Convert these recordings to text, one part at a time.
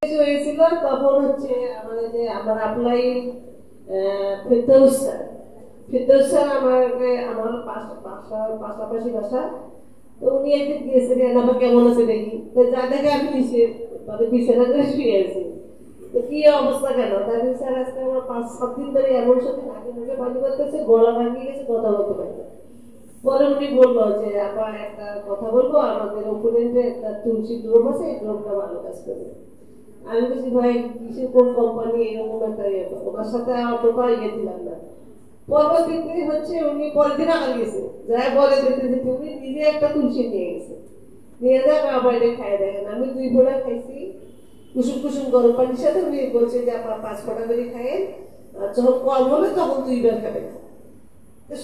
হয়েছিল তখন হচ্ছে আমাদের যে আমার অ্যাপ্লাই ফেরদৌস স্যার আমাকে আমার পাশাপাশি বাসা। তো উনি একদিন গিয়েছিলেন আমার কেমন আছে দেখি, তো যা দেখে আমি নিচে মানে বিছানাতে শুয়ে আছি। তো কি অবস্থা কেন তাহলে স্যার আজকে আমার 5-7 দিন ধরে এমন সাথে নাকে মুখে পানি করতেছে, গলা ভাঙিয়ে গেছে, কথা বলতে পারি না। পরে উনি বললো যে আপা একটা কথা বলবো, আমাদের ওপোনেন্টে একটা তুলসী ড্রপ আছে, এই ড্রপটা ভালো কাজ করবে। আমি বলছি ভাই কিসের কোন কোম্পানি, এরকম একটা ওনার সাথে অতটা দিলাম না। পরবর্তী দিন হচ্ছে উনি পরের দিন আবার গেছে, যাই বলে দিতে দিতে উনি নিজে একটা তুলসী নিয়ে গেছে, নিয়ে যাবে আবার এটা খাই দেখেন। আমি 2 ফোঁটা খাইছি কুসুম কুসুম গরম পানির সাথে। উনি বলছে যে আপনার 5 ফোঁটা করে খাইয়েন, আর যখন কম হবে তখন 2 বার খাবেন।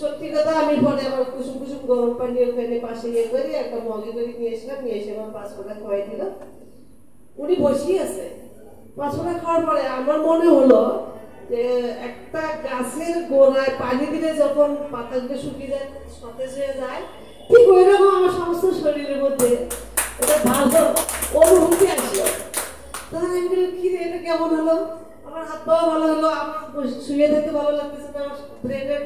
সত্যি কথা, আমি পরে আমার কুসুম কুসুম গরম পানি ওখানে পাশে করি একটা মগে করে নিয়ে এসলাম, নিয়ে এসে আমার 5 ফোঁটা খাওয়াই দিল। উনি বসেই আছে। 5 ফোঁটা খাওয়ার পরে আমার মনে হলো যে একটা গাছের গোড়ায় পানি দিলে যখন পাতাগুলো শুকিয়ে যায়, সতেজ হয়ে যায়, ঠিক ওইরকম আমার সমস্ত শরীরের মধ্যে এটা ভালো অনুভূতি আসলো। তখন আমি বলি কি রে, এটা কেমন হলো? আমার হাত পাও ভালো হলো, আমার শুয়ে থাকতে ভালো লাগতেছে না, আমার ব্রেনের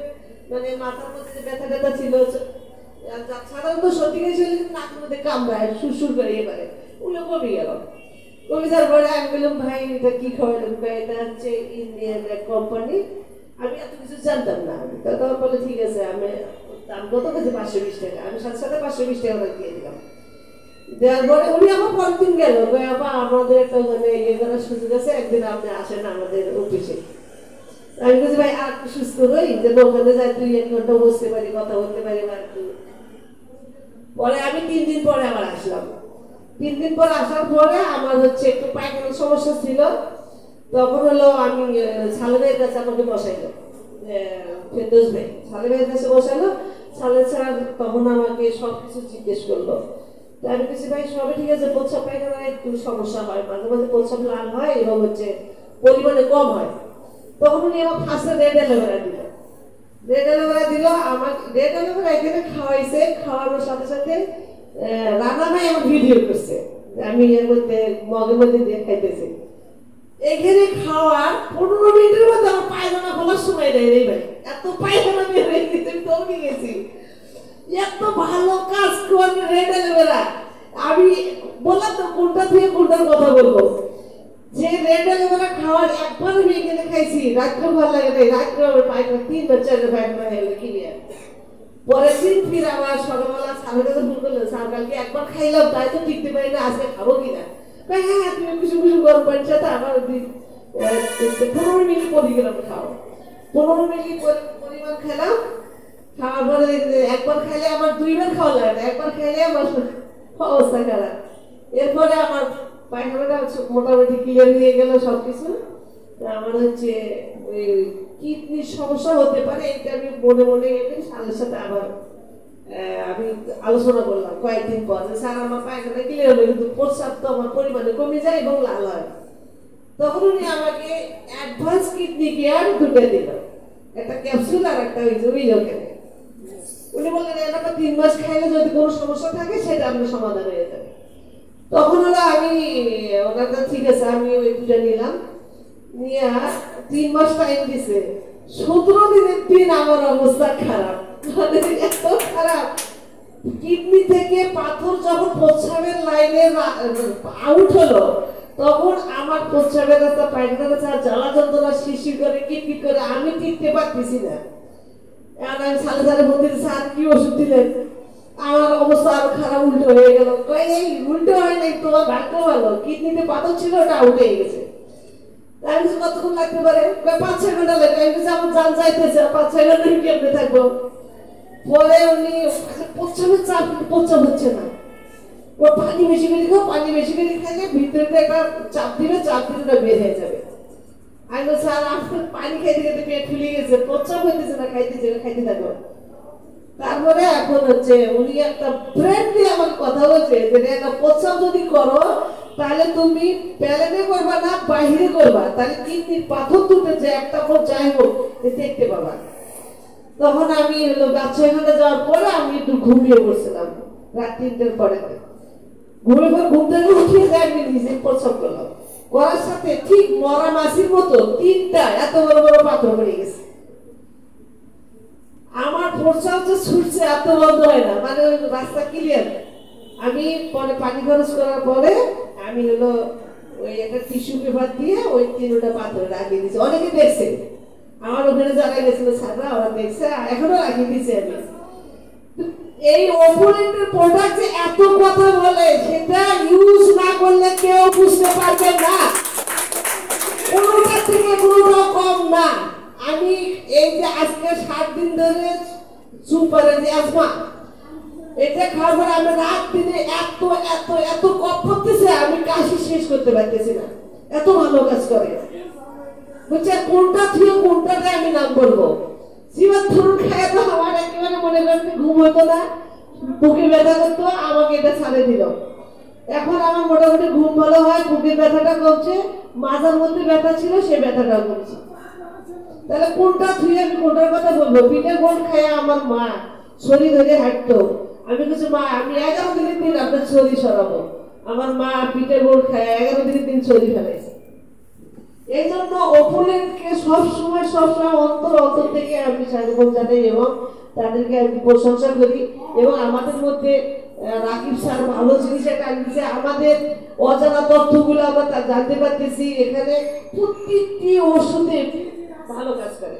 মানে মাথার মধ্যে যে ব্যথা ব্যথা ছিল, সাধারণত সত্যি ছিল কিন্তু নাকের মধ্যে কামড়ায় সুরসুর করে এবারে ওগুলো কমে গেল। কমে যাওয়ার পরে আমি বললাম ভাই এটা কি খাওয়ালেন? এটা হচ্ছে ইন্ডিয়ান এক কোম্পানি, আমি এত কিছু জানতাম না। তখন বলে ঠিক আছে, আমি দাম কত কাছে 520 টাকা, আমি সাথে সাথে 520 টাকা দিয়ে দিলাম। দেওয়ার পরে উনি আমার পরের দিন গেল, আমাদের একটা ওখানে ইয়ে করার সুযোগ আছে, একদিন আপনি আসেন আমাদের অফিসে। আমি বলছি ভাই আর একটু সুস্থ হই, যেন ওখানে যাই 2-1 ঘন্টা বসতে পারি, কথা বলতে পারি। পরে আমি 3 দিন পরে আবার আসলাম। 3 দিন পর আসার পরে আমার হচ্ছে একটু পায়খানার সমস্যা ছিল। তখন হলো আমি সালেমের কাছে আমাকে বসাইলো, ফেরদৌস ভাই সালেমের কাছে বসালো। সালেম স্যার তখন আমাকে সবকিছু জিজ্ঞেস করলো। আমি বলছি ভাই সবই ঠিক আছে, প্রস্রাব পায়খানার একটু সমস্যা হয়, মাঝে মাঝে প্রস্রাব লাল হয় এবং হচ্ছে পরিমাণে কম হয়। তখন উনি আমার ফার্স্টে রেড অ্যালোভেরা দিল। রেড অ্যালোভেরা দিল, আমার রেড অ্যালোভেরা এখানে খাওয়াইছে। খাওয়ানোর সাথে সাথে রান্না ভাই আমার ভিডিও করছে, আমি এর মধ্যে মগের মধ্যে দিয়ে খাইতেছি। এখানে খাওয়ার 15 মিনিটের মধ্যে আমার পায়খানা খোলার সময় দেয় রে ভাই, এত পায়খানা বের হয়ে গেছে, আমি দৌড়ে গেছি। এত ভালো কাজ করে রেড অ্যালোভেরা। আমি বললাম তো কোনটা থেকে কোনটার কথা বলবো। যে রেড অ্যালোভেরা খাওয়ার একবার আমি এখানে খাইছি, রাত্রে ভালো লাগে নাই, রাত্রে আমার পায়খানা 3-4 পায়খানা হয়ে গেল ক্লিয়ার। পরের দিন ফির আমার সকালবেলা স্যারের কাছে ফোন করলো, স্যার কালকে একবার খাইলাম তাই তো টিকতে পারি না, আজকে খাবো কিনা? হ্যাঁ তুমি কুসুম কুসুম গরম পানির সাথে আমার 15 মিনিট পরে গেলাম খাও। 15 মিনিট পরিমাণ খেলাম। খাওয়ার পরে একবার খাইলে আমার 2 বার খাওয়া লাগে না, একবার খাইলে আমার অবস্থা খারাপ। এরপরে আমার পায়খানাটা মোটামুটি ক্লিয়ার হয়ে গেল সবকিছু। আমার হচ্ছে ওই কিডনির সমস্যা হতে পারে, এটা আমি মনে মনে সালের সাথে আবার আমি আলোচনা করলাম কয়েকদিন পর যে স্যার আমার পায়খানা ক্লিয়ার হলো, কিন্তু প্রস্রাব তো আমার পরিমাণে কমে যায় এবং লাল হয়। তখন উনি আমাকে অ্যাডভান্স কিডনি কেয়ার 2টা দিল, একটা ক্যাপসুল আর একটা ওই লোকের। উনি বললেন এটা 3 মাস খাইলে যদি কোনো সমস্যা থাকে সেটা আপনার সমাধান হয়ে যাবে। তখন হলো আমি ওনার কাছে ঠিক আছে আমি ওই 2টা নিলাম, নিয়ে 3 মাস টাইম দিছে। 17 দিনের দিন আমার অবস্থা খারাপ, মানে এত খারাপ। কিডনি থেকে পাথর যখন প্রস্রাবের লাইনে আউট হলো, তখন আমার প্রস্রাবের রাস্তা পায়খানার রাস্তা জ্বালা যন্ত্রণা শিশির করে কিটকিট করে আমি টিকতে পারতেছি না। আমি সালে সালে বলতে স্যার কি ওষুধ দিলেন? আমার অবস্থা আরো খারাপ, উল্টো হয়ে গেল। এই উল্টো হয় নাই, তোমার ভাগ্য ভালো, কিডনিতে পাথর ছিল ওটা আউট হয়ে গেছে। আমি কতক্ষণ লাগতে পারে? 5-6 ঘন্টা লাগে। আমি আমার জান যাইতেছে, 5-6 ঘন্টা আমি কেমনে থাকবো? পরে উনি প্রস্রাবের চাপ, প্রস্রাব হচ্ছে না, ও পানি বেশি করে খাও, পানি বেশি করে খাইলে ভিতরে একটা চাপ দিবে, চাপ দিলে ওটা বের হয়ে যাবে। আমি বলছি স্যার আপনার পানি খাইতে খাইতে পেট ফুলে গেছে, প্রস্রাব হইতেছে না, খাইতে থাকো। তারপরে এখন হচ্ছে উনি একটা ব্রেন দিয়ে আমাকে কথা বলছে যে একটা প্রস্রাব যদি করো তাহলে তুমি প্যালেনে করবা না, বাহিরে করবা, তাহলে কিডনির পাথর তুলতেছে একটা পর যাই হোক দেখতে পাবা। তখন আমি হলো 5-6 ঘন্টা যাওয়ার পরে আমি একটু ঘুমিয়ে পড়ছিলাম রাত 3টার পরে। ঘুম থেকে উঠিয়ে আমি নিজে প্রস্রাব করলাম। করার সাথে ঠিক মরা মাছির মতো 3টা এত বড় বড় পাথর পড়ে গেছে। আমার প্রসাব যে ছুটছে এত বন্ধ হয় না, মানে রাস্তা ক্লিয়ার। আমি পরে পানি খরচ করার পরে আমি হলো ওই একটা টিস্যু পেপার দিয়ে ওই 3টা পাথর লাগিয়ে দিয়েছি। অনেকে দেখছে, আমার ওখানে যারা গেছিল ছাড়া ওরা দেখছে, এখনো লাগিয়ে দিয়েছি আমি। এই অপোনেন্টের প্রোডাক্ট যে এত কথা বলে সেটা ইউজ না করলে কেউ বুঝতে পারবে না, কোনোটা থেকে কোনোটা কম না। আমি এই যে আজকে 7 দিন ধরে সুপারের যে আজমা এটা খাওয়ার পরে আমি রাত দিনে এত এত এত কফ করতেছে, আমি কাশি শেষ করতে পারতেছি না, এত ভালো কাজ করে। বুঝছে কোনটা থেকে কোনটাতে আমি নাম বলবো। জীবন ধরুন খায় তো আমার একেবারে মনে করেন ঘুম হতো না, বুকে ব্যথা করতো, আমাকে এটা ছাড়ে দিল। এখন আমার মোটামুটি ঘুম ভালো হয়, বুকের ব্যথাটা কমছে, মাথার মধ্যে ব্যথা ছিল সেই ব্যথাটাও কমছে। তাহলে কোনটা ধুয়ে আমি কোনটার কথা বলবো? পিঠে গোল খায় আমার মা শরীর ধরে হাঁটতো, আমি কিছু মা আমি 11 দিনের দিন আপনার শরীর সরাবো। আমার মা পিঠে গোল খায় 11 দিনের দিন শরীর ফেলাইছে। এই জন্য অপোনেন্টকে সবসময় অন্তর থেকে আমি স্বাগত জানাই এবং তাদেরকে আমি প্রশংসা করি। এবং আমাদের মধ্যে রাকিব স্যার ভালো জিনিস একটা আনছে, আমাদের অজানা তথ্যগুলো আমরা জানতে পারতেছি। এখানে প্রত্যেকটি ওষুধে ভালো কাজ করে।